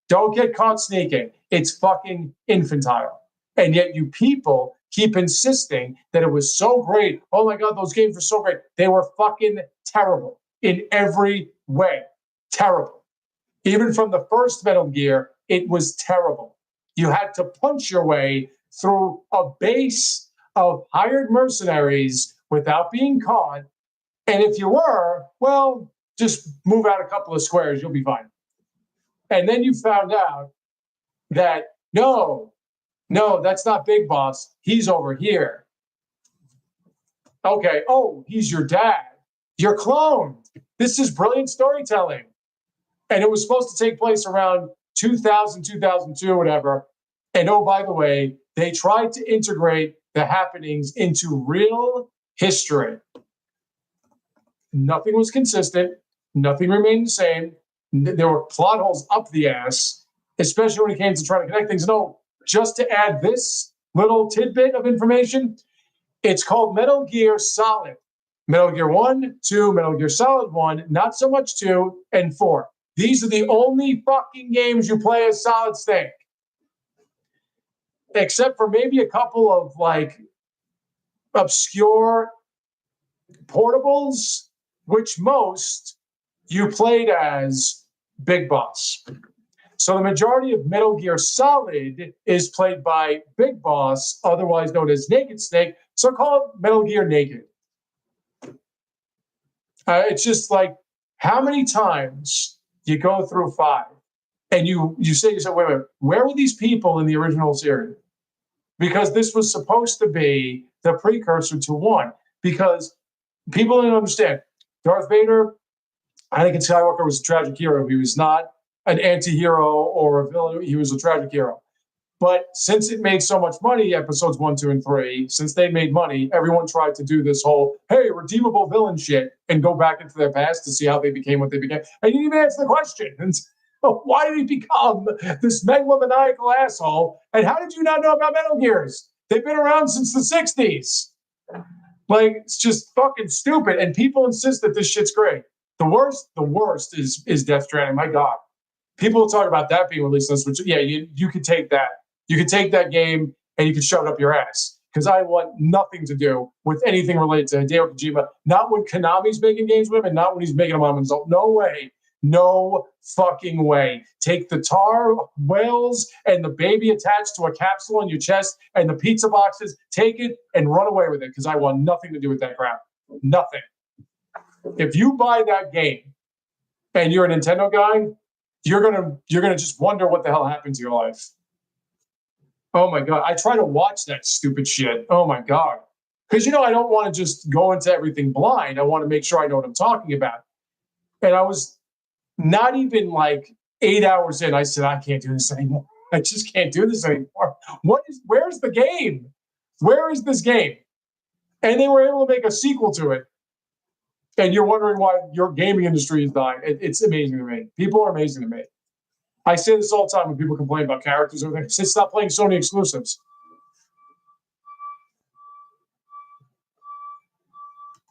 Don't get caught sneaking. It's fucking infantile. And yet you people keep insisting that it was so great. Oh my God, those games were so great. They were fucking terrible in every way. Terrible. Even from the first Metal Gear, it was terrible. You had to punch your way through a base of hired mercenaries without being caught. And if you were, well, just move out a couple of squares, you'll be fine. And then you found out that, no, that's not Big Boss. He's over here. Okay, oh, he's your dad. You're cloned. This is brilliant storytelling. And it was supposed to take place around 2000, 2002, whatever. And oh, by the way, they tried to integrate the happenings into real history. Nothing was consistent. Nothing remained the same. There were plot holes up the ass, especially when it came to trying to connect things. No, just to add this little tidbit of information, It's called Metal Gear Solid. Metal Gear 1, 2, Metal Gear Solid 1, not so much 2, and 4. These are the only fucking games you play as Solid Snake. Except for maybe a couple of like obscure portables, which most you played as Big Boss. So the majority of Metal Gear Solid is played by Big Boss, otherwise known as Naked Snake, so called Metal Gear Naked. It's just like, how many times you go through 5 and you say to yourself, wait a minute, where were these people in the original series? Because this was supposed to be the precursor to 1. Because people didn't understand. Darth Vader, Anakin Skywalker was a tragic hero. He was not an anti-hero or a villain. He was a tragic hero. But since it made so much money, episodes 1, 2, and 3, since they made money, everyone tried to do this whole, hey, redeemable villain shit and go back into their past to see how they became what they became. And you didn't even answer the question. And why did he become this megalomaniacal asshole? And how did you not know about Metal Gears? They've been around since the 60s. Like, it's just fucking stupid. And people insist that this shit's great. The worst is Death Stranding. My God. People talk about that being released on Switch. Yeah, you could take that. You could take that game and you could shove it up your ass. Because I want nothing to do with anything related to Hideo Kojima. Not when Konami's making games with him and not when he's making them on himself. No way. No fucking way. Take the tar whales and the baby attached to a capsule on your chest and the pizza boxes. Take it and run away with it because I want nothing to do with that crap. Nothing. If you buy that game and you're a Nintendo guy, you're gonna just wonder what the hell happened to your life. Oh my God. I try to watch that stupid shit. Oh my God. Because, I don't want to just go into everything blind. I want to make sure I know what I'm talking about. And I was not even like 8 hours in. I said, I can't do this anymore. I just can't do this anymore. Where's the game? Where is this game? And they were able to make a sequel to it. And you're wondering why your gaming industry is dying. It's amazing to me. People are amazing to me. I say this all the time when people complain about characters or everything. I say, stop playing Sony exclusives.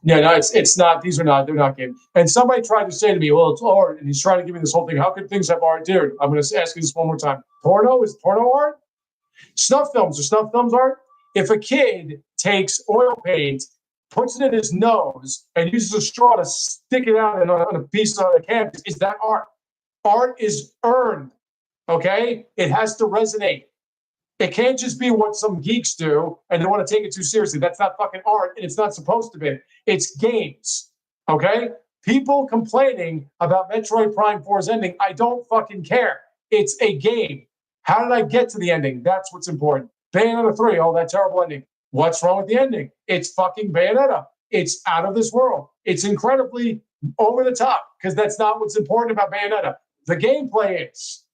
Yeah, no, it's not. They're not games. And somebody tried to say to me, well, it's art. And he's trying to give me this whole thing. How could things have art? Dude, I'm going to ask you this one more time. Is porno art? Snuff films. Are snuff films art? If a kid takes oil paint, puts it in his nose, and uses a straw to stick it out on a piece of a canvas, is that art? Art is earned, okay? It has to resonate. It can't just be what some geeks do and they want to take it too seriously. That's not fucking art, and it's not supposed to be. It's games, okay? People complaining about Metroid Prime 4's ending, I don't fucking care. It's a game. How did I get to the ending? That's what's important. Bayonetta 3, oh, that terrible ending. What's wrong with the ending? It's fucking Bayonetta. It's out of this world. It's incredibly over the top because that's not what's important about Bayonetta. The gameplay is.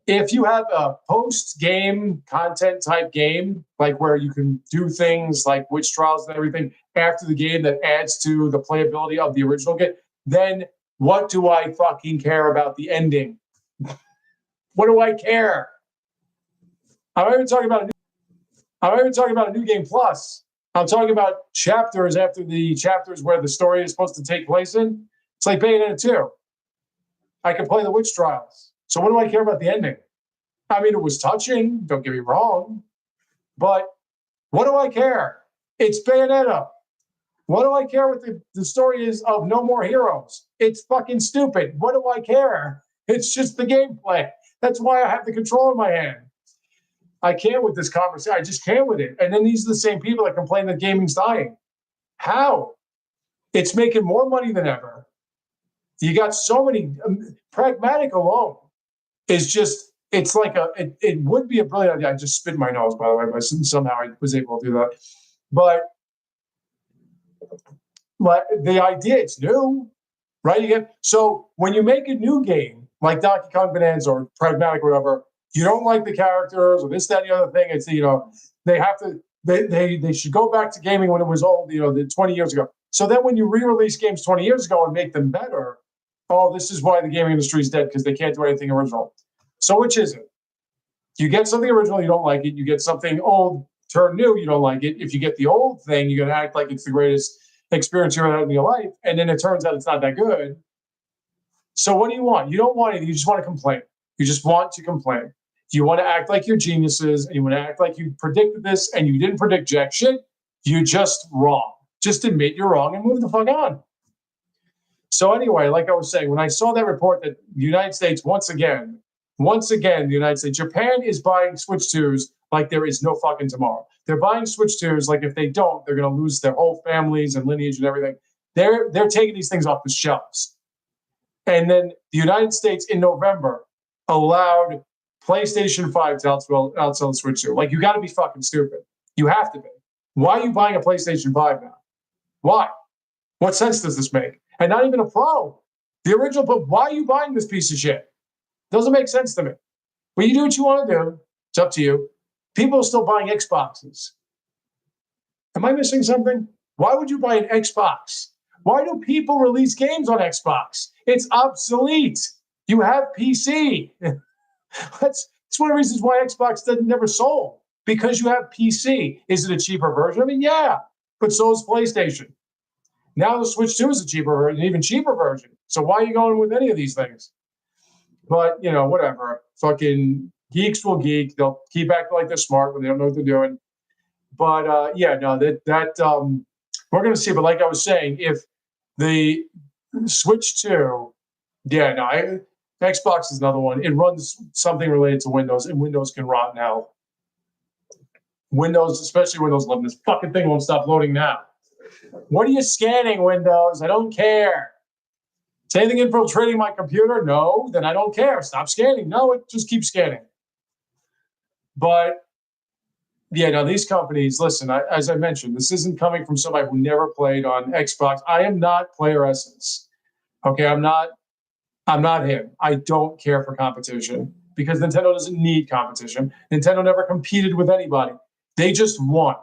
If you have a post-game content type game, like where you can do things like witch trials and everything after the game that adds to the playability of the original game, then what do I fucking care about the ending? What do I care? I'm not even talking about a new game plus. I'm talking about chapters after the chapters where the story is supposed to take place in. It's like Bayonetta 2. I can play the witch trials. So what do I care about the ending? I mean, it was touching, don't get me wrong. But what do I care? It's Bayonetta. What do I care what the story is of No More Heroes? It's fucking stupid. What do I care? It's just the gameplay. That's why I have the control in my hand. I can't with this conversation. I just can't with it. And then these are the same people that complain that gaming's dying. How? It's making more money than ever. You got so many. Pragmatic alone is just, it's like it would be a brilliant idea. I just spit my nose, by the way, but somehow I was able to do that. But the idea, it's new, right? So when you make a new game, like Donkey Kong Bonanza or Pragmatic or whatever, you don't like the characters or this, that, and the other thing. It's, they have to, they should go back to gaming when it was old, the 20 years ago. So then when you re-release games 20 years ago and make them better, oh, this is why the gaming industry is dead, because they can't do anything original. So which is it? You get something original, you don't like it. You get something old, turn new, you don't like it. If you get the old thing, you're going to act like it's the greatest experience you've ever had in your life. And then it turns out it's not that good. So what do you want? You don't want anything. You just want to complain. You just want to complain. You want to act like you're geniuses and you want to act like you predicted this and you didn't predict jack shit. You're just wrong. Just admit you're wrong and move the fuck on. So anyway, like I was saying, when I saw that report that the United States, once again, the United States, Japan is buying Switch 2s like there is no fucking tomorrow. They're buying Switch 2s like if they don't, they're going to lose their whole families and lineage and everything. They're taking these things off the shelves. And then the United States in November allowed PlayStation 5 to outsell the Switch 2. Like, you got to be fucking stupid. You have to be. Why are you buying a PlayStation 5 now? Why? What sense does this make? And not even a Pro. The original, but why are you buying this piece of shit? Doesn't make sense to me. But you do what you want to do. It's up to you. People are still buying Xboxes. Am I missing something? Why would you buy an Xbox? Why do people release games on Xbox? It's obsolete. You have PC. That's one of the reasons why Xbox never sold. Because you have PC. Is it a cheaper version? I mean, yeah. But so is PlayStation. Now the Switch 2 is a cheaper version, an even cheaper version. So why are you going with any of these things? But, whatever. Fucking geeks will geek. They'll keep acting like they're smart when they don't know what they're doing. But, we're going to see. But like I was saying, if the Switch 2, Xbox is another one. It runs something related to Windows, and Windows can rot now. Windows, especially Windows 11, this fucking thing won't stop loading now. What are you scanning, Windows? I don't care. Is anything infiltrating my computer? No, then I don't care. Stop scanning. No, it just keeps scanning. But, these companies, listen, as I mentioned, this isn't coming from somebody who never played on Xbox. I am not Player Essence. Okay, I'm not him. I don't care for competition because Nintendo doesn't need competition. Nintendo never competed with anybody. They just won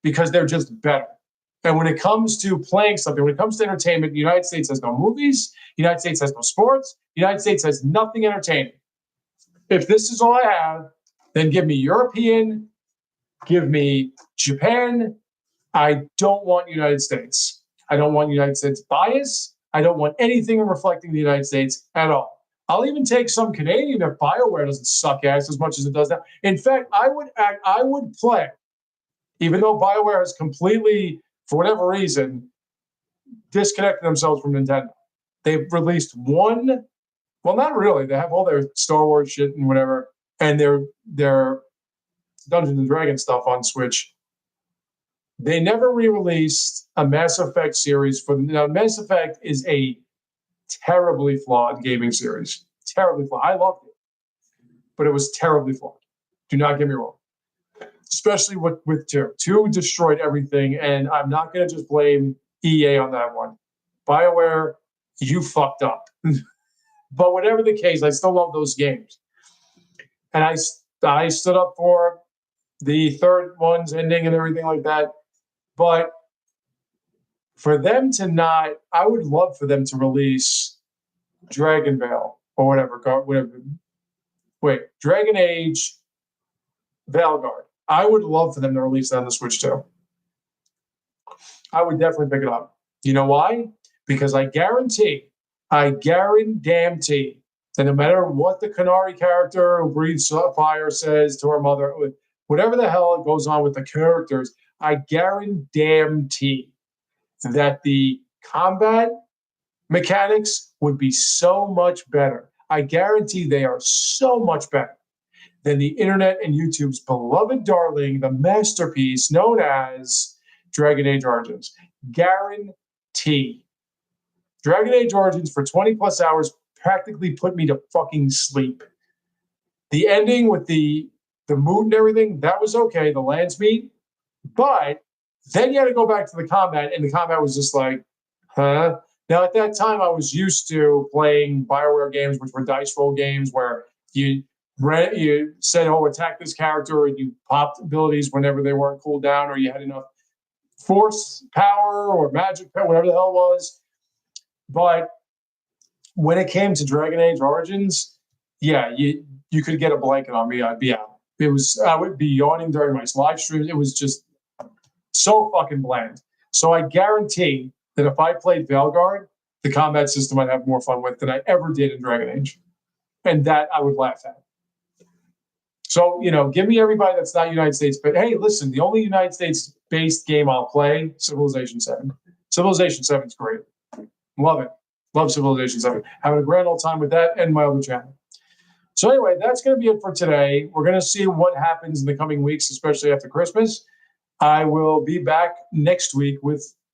because they're just better. And when it comes to playing something, when it comes to entertainment, the United States has no movies. The United States has no sports. The United States has nothing entertaining. If this is all I have, then give me European, give me Japan. I don't want United States. I don't want United States bias. I don't want anything reflecting the United States at all. I'll even take some Canadian if BioWare doesn't suck ass as much as it does now. In fact, I would play, even though BioWare has completely, for whatever reason, disconnected themselves from Nintendo. They've released one, well, not really. They have all their Star Wars shit and whatever, and their Dungeons and Dragons stuff on Switch. They never re-released a Mass Effect series. Now, Mass Effect is a terribly flawed gaming series. Terribly flawed. I loved it, but it was terribly flawed. Do not get me wrong. Especially with 2. 2 destroyed everything, and I'm not going to just blame EA on that one. BioWare, you fucked up. But whatever the case, I still love those games. And I stood up for the third one's ending and everything like that. But for them to not, I would love for them to release Dragon Veil or whatever. Wait, Dragon Age Veilguard. I would love for them to release that on the Switch too. I would definitely pick it up. You know why? Because I guarantee that no matter what the Canary character who breathes fire says to her mother, whatever the hell goes on with the characters, I guarantee that the combat mechanics would be so much better. I guarantee they are so much better than the internet and YouTube's beloved darling, the masterpiece known as Dragon Age Origins. Guarantee. Dragon Age Origins for 20 plus hours practically put me to fucking sleep. The ending with the mood and everything, that was okay, the lands meet. But then you had to go back to the combat, and the combat was just like, huh? Now, at that time, I was used to playing BioWare games, which were dice roll games, where you said, oh, attack this character, and you popped abilities whenever they weren't cooled down, or you had enough force power or magic power, whatever the hell it was. But when it came to Dragon Age Origins, yeah, you could get a blanket on me, I'd be out. I would be yawning during my live streams. It was just so fucking bland. So I guarantee that if I played Veilguard, the combat system I'd have more fun with than I ever did in Dragon Age. And that I would laugh at. So, give me everybody that's not United States. But hey, listen, the only United States-based game I'll play, Civilization 7. Civilization 7 is great. Love it. Love Civilization 7. Having a grand old time with that and my other channel. So anyway, that's going to be it for today. We're going to see what happens in the coming weeks, especially after Christmas. I will be back next week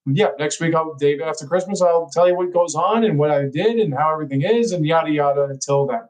next week, Dave, after Christmas, I'll tell you what goes on and what I did and how everything is and yada, yada until then.